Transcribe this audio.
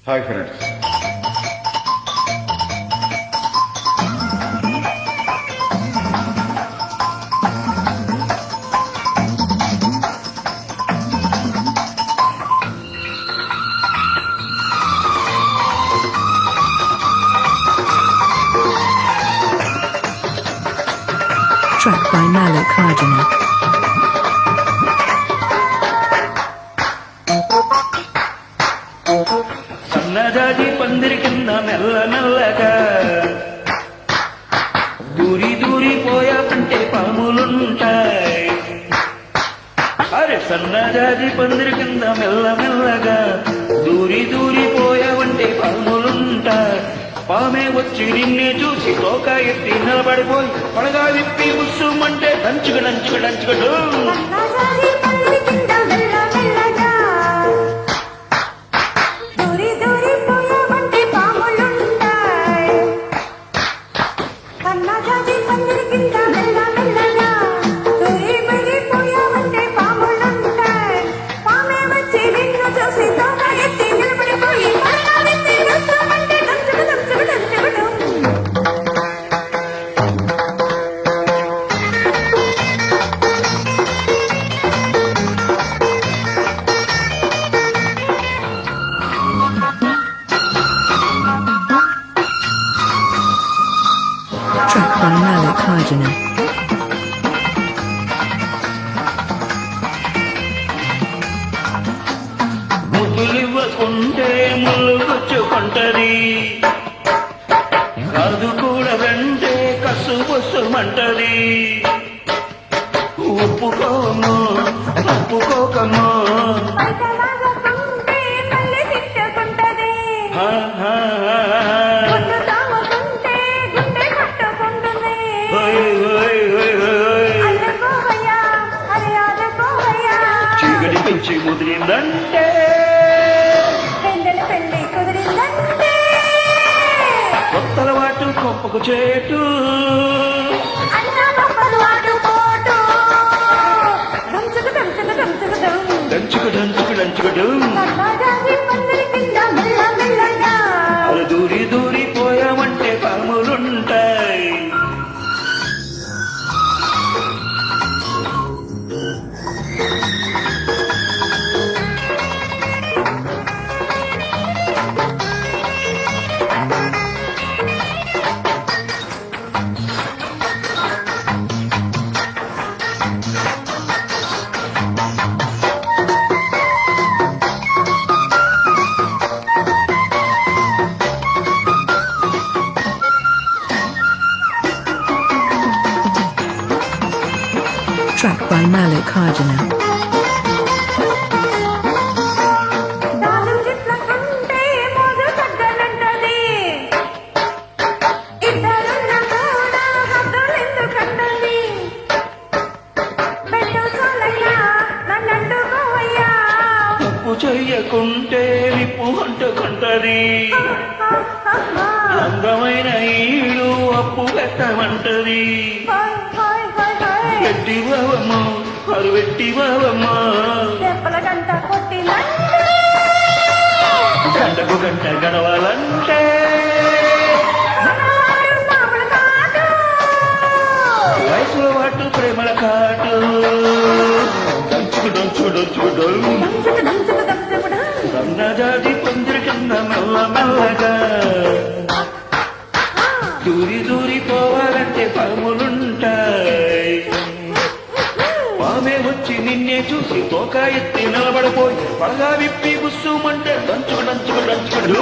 Hi friends, Track by Malik Cardinal. సన్నజాజి పందిరి కింద మెల్ల మెల్లగా దూరి దూరి పోయామంటే పాములుంటాయి. అరే సన్నజాజి పందిరి కింద మెల్ల మెల్లగా దూరి దూరి పోయామంటే పాములుంటాయి. పామే వచ్చి నిన్నే చూసి తోక ఎత్తి నిలబడిపోయి పడగా విప్పి ముస్సుమంటే దంచుకు దంచుకు దంచుకడు. Track by Malik Cardinal. ముద్దులివ్వకుంటే ముళ్ళు గుచ్చుకుంటది, కాదు కూడా వెంటే కసు పొస్సుమంటది. ఒప్పుకోము ఒప్పుకోకము చీకటి పెంచి ముదిరిందంటే కొత్తల వాటు కొప్పకు చేటు దంచుకు దంచుకు దంచుకడు. అలా దూరి దూరి పోయామంటే పాములుంటాయి. Track by Malik Cardinal. తప్పు చెయ్యకుంటే విప్పు అంటుకుంటది. అందమైన ఈడు అప్పు పెట్టమంటది. పెట్టి బావమ్మ అరువెట్టి బావమ్మ గంటకు గంట గడవాలంటే వయసులో వాటు ప్రేమల కాటు దంచుకు దంచుకు దంచుకు సన్నజాజి పందిరి కింద మెల్ల మెల్లగా దూరి దూరి పోవాలంటే పాములుంటాయి. పామే వచ్చి నిన్నే చూసి తోక ఎత్తి నిలబడిపోయి పడగా విప్పి గుస్సుమంటే దంచుకు దంచుకు దంచుకడు.